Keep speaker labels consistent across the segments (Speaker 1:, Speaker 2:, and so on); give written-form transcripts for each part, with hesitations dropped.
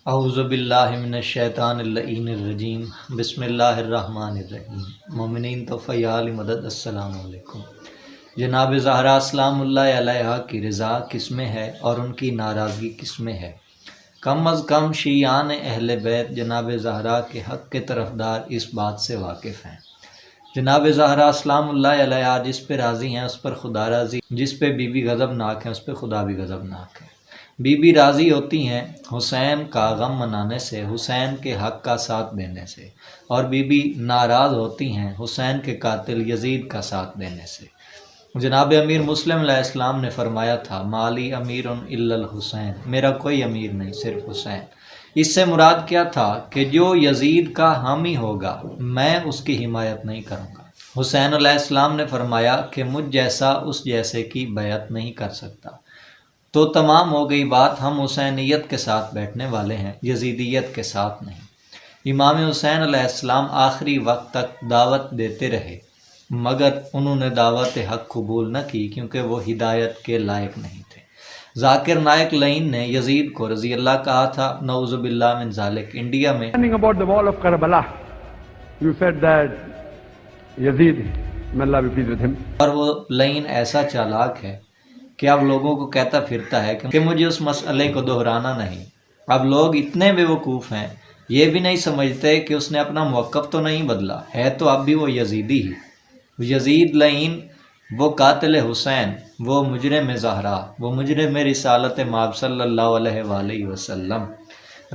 Speaker 1: اعوذ باللہ من الشیطان اللعین الرجیم، بسم اللہ الرحمن الرحیم۔ مومنین تو فیال مدد، السلام علیکم۔ جناب زہرا سلام اللہ علیہا کی رضا کس میں ہے اور ان کی ناراضگی کس میں ہے؟ کم از کم شیعان اہل بیت جناب زہرا کے حق کے طرفدار اس بات سے واقف ہیں۔ جناب زہرا سلام اللہ علیہا جس پہ راضی ہیں اس پر خدا راضی، جس پہ بی بی غضبناک ہیں اس پہ خدا بھی غضبناک ہے۔ بی بی راضی ہوتی ہیں حسین کا غم منانے سے، حسین کے حق کا ساتھ دینے سے، اور بی بی ناراض ہوتی ہیں حسین کے قاتل یزید کا ساتھ دینے سے۔ جناب امیر مسلم علیہ السلام نے فرمایا تھا، مالی امیر الا الحسین، میرا کوئی امیر نہیں صرف حسین۔ اس سے مراد کیا تھا کہ جو یزید کا حامی ہوگا میں اس کی حمایت نہیں کروں گا۔ حسین علیہ السلام نے فرمایا کہ مجھ جیسا اس جیسے کی بیعت نہیں کر سکتا۔ تو تمام ہو گئی بات، ہم حسینیت کے ساتھ بیٹھنے والے ہیں، یزیدیت کے ساتھ نہیں۔ امام حسین علیہ السلام آخری وقت تک دعوت دیتے رہے، مگر انہوں نے دعوت حق قبول نہ کی کیونکہ وہ ہدایت کے لائق نہیں تھے۔ ذاکر نائک لعین نے یزید کو رضی اللہ کہا تھا، نعوذ باللہ من ذالک۔ انڈیا میں
Speaker 2: About the wall of Karbala, you said that Yazid, may Allah be pleased with him,
Speaker 1: اور وہ لعین ایسا چالاک ہے کہ اب لوگوں کو کہتا پھرتا ہے کہ مجھے اس مسئلے کو دہرانا نہیں۔ اب لوگ اتنے بے وقوف ہیں، یہ بھی نہیں سمجھتے کہ اس نے اپنا موقف تو نہیں بدلا ہے، تو اب بھی وہ یزیدی ہی، یزید لعین، وہ قاتل حسین، وہ مجرم زہرا، وہ مجرم رسالت مآب صلی اللہ علیہ وآلہ وسلم۔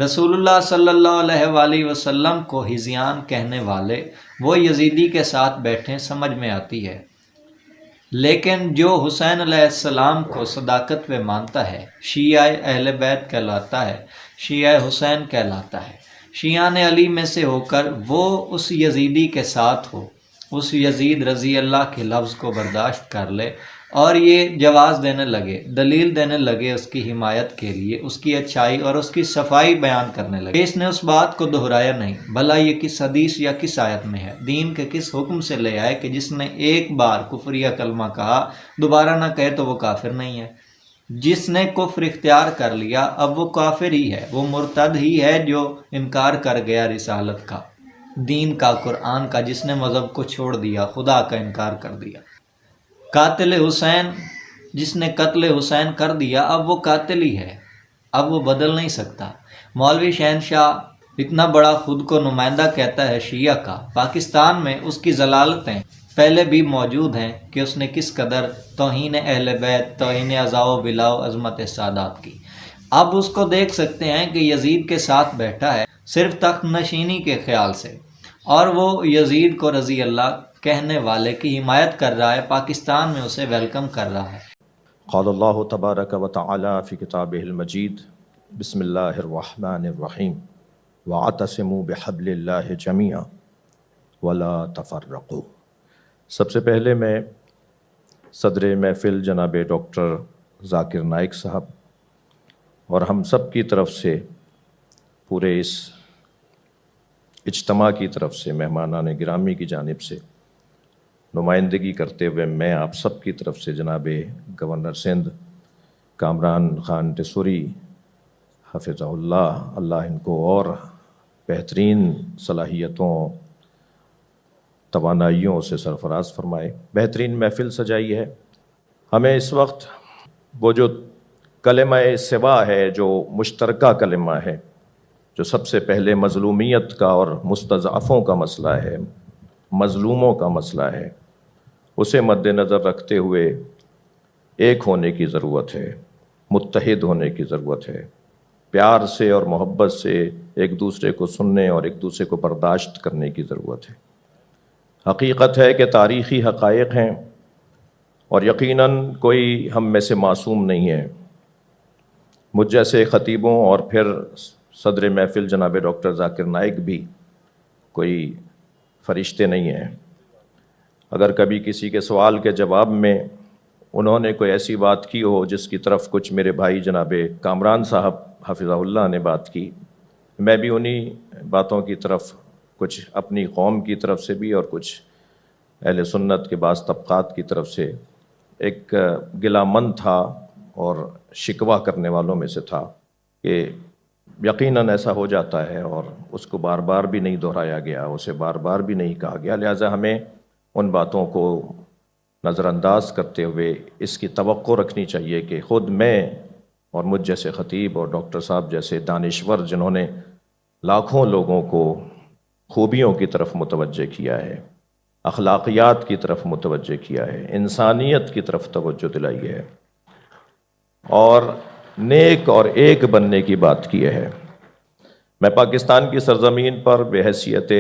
Speaker 1: رسول اللہ صلی اللہ علیہ وآلہ وسلم کو ہذیان کہنے والے وہ یزیدی کے ساتھ بیٹھیں سمجھ میں آتی ہے، لیکن جو حسین علیہ السلام کو صداقت پہ مانتا ہے شیعہ اہل بیت کہلاتا ہے، شیعہ حسین کہلاتا ہے۔ شیعان علی میں سے ہو کر وہ اس یزیدی کے ساتھ ہو، اس یزید رضی اللہ کے لفظ کو برداشت کر لے اور یہ جواز دینے لگے، دلیل دینے لگے اس کی حمایت کے لیے، اس کی اچھائی اور اس کی صفائی بیان کرنے لگے۔ اس نے اس بات کو دہرایا نہیں، بھلا یہ کس حدیث یا کس آیت میں ہے، دین کے کس حکم سے لے آئے کہ جس نے ایک بار کفریہ کلمہ کہا دوبارہ نہ کہے تو وہ کافر نہیں ہے۔ جس نے کفر اختیار کر لیا اب وہ کافر ہی ہے، وہ مرتد ہی ہے جو انکار کر گیا رسالت کا، دین کا، قرآن کا، جس نے مذہب کو چھوڑ دیا، خدا کا انکار کر دیا۔ قاتل حسین، جس نے قتل حسین کر دیا اب وہ قاتل ہی ہے، اب وہ بدل نہیں سکتا۔ مولوی شہنشاہ اتنا بڑا خود کو نمائندہ کہتا ہے شیعہ کا، پاکستان میں اس کی ضلالتیں پہلے بھی موجود ہیں کہ اس نے کس قدر توہین اہل بیت، توہین عزا و بلا و عظمت سادات کی۔ اب اس کو دیکھ سکتے ہیں کہ یزید کے ساتھ بیٹھا ہے صرف تخت نشینی کے خیال سے، اور وہ یزید کو رضی اللہ کہنے والے کی حمایت کر رہا ہے، پاکستان میں اسے ویلکم کر رہا ہے۔
Speaker 3: قال اللہ تبارک و تعالی فی کتابہ المجید، بسم اللہ الرحمن الرحیم، واعتصموا بحبل اللہ جمیعا ولا تفرقوا۔ سب سے پہلے میں صدر محفل جناب ڈاکٹر ذاکر نائک صاحب اور ہم سب کی طرف سے، پورے اس اجتماع کی طرف سے، مہمانان گرامی کی جانب سے نمائندگی کرتے ہوئے میں آپ سب کی طرف سے جناب گورنر سندھ کامران خان ٹیسوری حفظہ اللہ، اللہ ان کو اور بہترین صلاحیتوں، توانائیوں سے سرفراز فرمائے، بہترین محفل سجائی ہے۔ ہمیں اس وقت وہ جو کلمہ سوا ہے، جو مشترکہ کلمہ ہے، جو سب سے پہلے مظلومیت کا اور مستضعفوں کا مسئلہ ہے، مظلوموں کا مسئلہ ہے، اسے مد نظر رکھتے ہوئے ایک ہونے کی ضرورت ہے، متحد ہونے کی ضرورت ہے، پیار سے اور محبت سے ایک دوسرے کو سننے اور ایک دوسرے کو برداشت کرنے کی ضرورت ہے۔ حقیقت ہے کہ تاریخی حقائق ہیں اور یقیناً کوئی ہم میں سے معصوم نہیں ہے۔ مجھ جیسے خطیبوں اور پھر صدر محفل جناب ڈاکٹر ذاکر نائک بھی کوئی فرشتے نہیں ہیں۔ اگر کبھی کسی کے سوال کے جواب میں انہوں نے کوئی ایسی بات کی ہو جس کی طرف کچھ میرے بھائی جناب کامران صاحب حفظہ اللہ نے بات کی، میں بھی انہی باتوں کی طرف، کچھ اپنی قوم کی طرف سے بھی اور کچھ اہل سنت کے بعض طبقات کی طرف سے ایک گلہ مند تھا اور شکوہ کرنے والوں میں سے تھا کہ یقیناً ایسا ہو جاتا ہے اور اس کو بار بار بھی نہیں دہرایا گیا، اسے بار بار بھی نہیں کہا گیا، لہٰذا ہمیں ان باتوں کو نظر انداز کرتے ہوئے اس کی توقع رکھنی چاہیے کہ خود میں اور مجھ جیسے خطیب اور ڈاکٹر صاحب جیسے دانشور جنہوں نے لاکھوں لوگوں کو خوبیوں کی طرف متوجہ کیا ہے، اخلاقیات کی طرف متوجہ کیا ہے، انسانیت کی طرف توجہ دلائی ہے اور نیک اور ایک بننے کی بات کی ہے۔ میں پاکستان کی سرزمین پر بحیثیت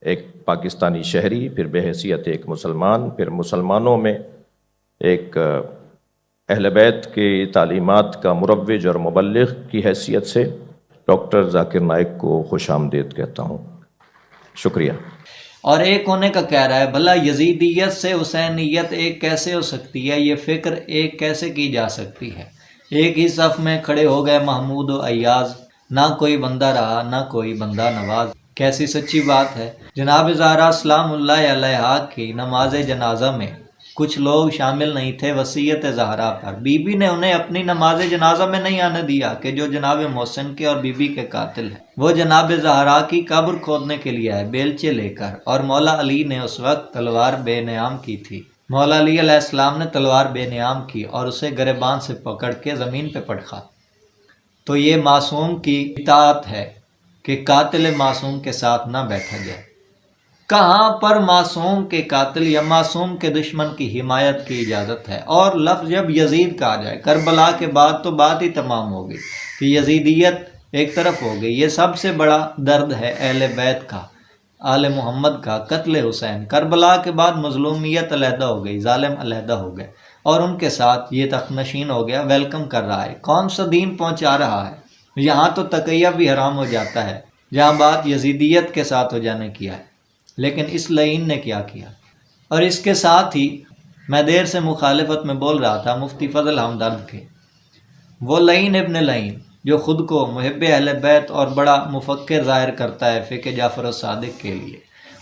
Speaker 3: ایک پاکستانی شہری، پھر بحیثیت ایک مسلمان، پھر مسلمانوں میں ایک اہل بیت کی تعلیمات کا مروج اور مبلغ کی حیثیت سے ڈاکٹر ذاکر نائک کو خوش آمدید کہتا ہوں۔ شکریہ۔
Speaker 1: اور ایک ہونے کا کہہ رہا ہے، بھلا یزیدیت سے حسینیت ایک کیسے ہو سکتی ہے؟ یہ فکر ایک کیسے کی جا سکتی ہے؟ ایک ہی صف میں کھڑے ہو گئے محمود و ایاز، نہ کوئی بندہ رہا نہ کوئی بندہ نواز۔ کیسی سچی بات ہے۔ جناب زہرا سلام اللہ علیہا کی نماز جنازہ میں کچھ لوگ شامل نہیں تھے وصیت زہرا پر۔ بی بی نے انہیں اپنی نماز جنازہ میں نہیں آنے دیا کہ جو جناب محسن کے اور بی بی کے قاتل ہیں۔ وہ جناب زہرا کی قبر کھودنے کے لیے آئے بیلچے لے کر، اور مولا علی نے اس وقت تلوار بے نیام کی تھی۔ مولا علی علیہ السلام نے تلوار بے نیام کی اور اسے گریبان سے پکڑ کے زمین پہ پٹخا۔ تو یہ معصوم کی اطاعت ہے کہ قاتل معصوم کے ساتھ نہ بیٹھا جائے۔ کہاں پر معصوم کے قاتل یا معصوم کے دشمن کی حمایت کی اجازت ہے؟ اور لفظ جب یزید کہا جائے کربلا کے بعد تو بات ہی تمام ہو گئی کہ یزیدیت ایک طرف ہو گئی۔ یہ سب سے بڑا درد ہے اہل بیت کا، آل محمد کا، قتل حسین۔ کربلا کے بعد مظلومیت علیحدہ ہو گئی، ظالم علیحدہ ہو گئے، اور ان کے ساتھ یہ تخت نشین ہو گیا، ویلکم کر رہا ہے، کون سا دین پہنچا رہا ہے۔ یہاں تو تقیہ بھی حرام ہو جاتا ہے جہاں بات یزیدیت کے ساتھ ہو جانے کی ہے، لیکن اس لعین نے کیا کیا۔ اور اس کے ساتھ ہی میں دیر سے مخالفت میں بول رہا تھا مفتی فضل ہمدرد کے، وہ لعین ابن لعین جو خود کو محب اہل بیت اور بڑا مفکر ظاہر کرتا ہے فقہ جعفر الصادق کے لیے،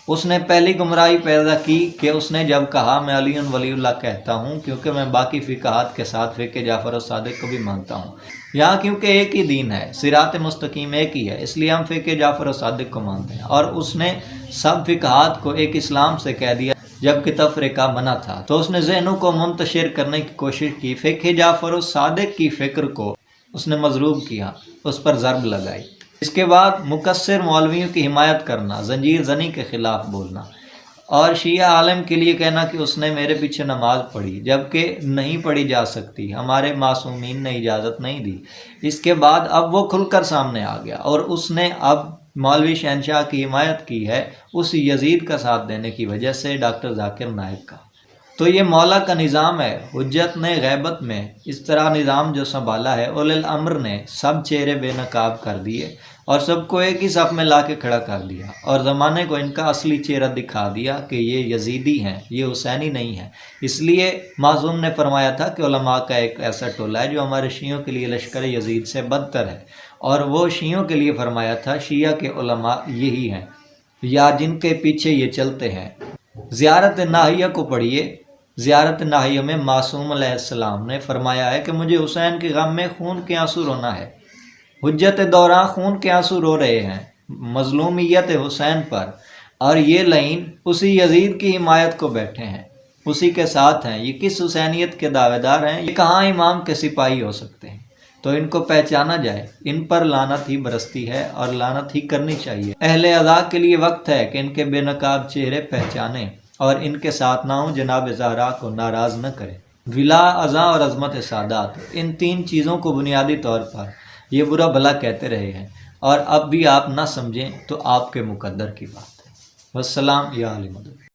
Speaker 1: اس نے پہلی گمراہی پیدا کی کہ اس نے جب کہا میں علی ولی اللہ کہتا ہوں کیونکہ میں باقی فقہات کے ساتھ فقہ جعفر الصادق کو بھی مانتا ہوں، یہاں کیونکہ ایک ہی دین ہے، صراط مستقیم ایک ہی ہے، اس لیے ہم فقہ جعفر الصادق کو مانتے ہیں، اور اس نے سب فقہات کو ایک اسلام سے کہہ دیا جبکہ تفریقہ منع تھا۔ تو اس نے ذہنوں کو منتشر کرنے کی کوشش کی، فقہ جعفر الصادق کی فکر کو اس نے مضروب کیا، اس پر ضرب لگائی۔ اس کے بعد مقصر مولویوں کی حمایت کرنا، زنجیر زنی کے خلاف بولنا، اور شیعہ عالم کے لیے کہنا کہ اس نے میرے پیچھے نماز پڑھی جبکہ نہیں پڑھی جا سکتی، ہمارے معصومین نے اجازت نہیں دی۔ اس کے بعد اب وہ کھل کر سامنے آ گیا اور اس نے اب مولوی شہنشاہ کی حمایت کی ہے اس یزید کا ساتھ دینے کی وجہ سے، ڈاکٹر ذاکر نائک کا۔ تو یہ مولا کا نظام ہے، حجت نے غیبت میں اس طرح نظام جو سنبھالا ہے، اولی الامر نے سب چہرے بے نقاب کر دیے اور سب کو ایک ہی صف میں لا کے کھڑا کر دیا، اور زمانے کو ان کا اصلی چہرہ دکھا دیا کہ یہ یزیدی ہیں، یہ حسینی نہیں ہیں۔ اس لیے معصوم نے فرمایا تھا کہ علماء کا ایک ایسا ٹولہ ہے جو ہمارے شیعوں کے لیے لشکر یزید سے بدتر ہے، اور وہ شیعوں کے لیے فرمایا تھا شیعہ کے علماء یہی ہیں یا جن کے پیچھے یہ چلتے ہیں۔ زیارت ناہیہ کو پڑھیے، زیارت ناہیہ میں معصوم علیہ السلام نے فرمایا ہے کہ مجھے حسین کے غم میں خون کے آنسو رونا ہے۔ حجت دوران خون کے آنسو رو رہے ہیں مظلومیت حسین پر، اور یہ لعین اسی یزید کی حمایت کو بیٹھے ہیں، اسی کے ساتھ ہیں۔ یہ کس حسینیت کے دعوے دار ہیں؟ یہ کہاں امام کے سپاہی ہو سکتے ہیں؟ تو ان کو پہچانا جائے، ان پر لعنت ہی برستی ہے اور لعنت ہی کرنی چاہیے۔ اہل عزا کے لیے وقت ہے کہ ان کے بے نقاب چہرے پہچانیں اور ان کے ساتھ نہ ہوں، جناب زہرا کو ناراض نہ کریں۔ ولا، عزا اور عظمت سادات، ان تین چیزوں کو بنیادی طور پر یہ برا بھلا کہتے رہے ہیں، اور اب بھی آپ نہ سمجھیں تو آپ کے مقدر کی بات ہے۔ والسلام یا علی مدد۔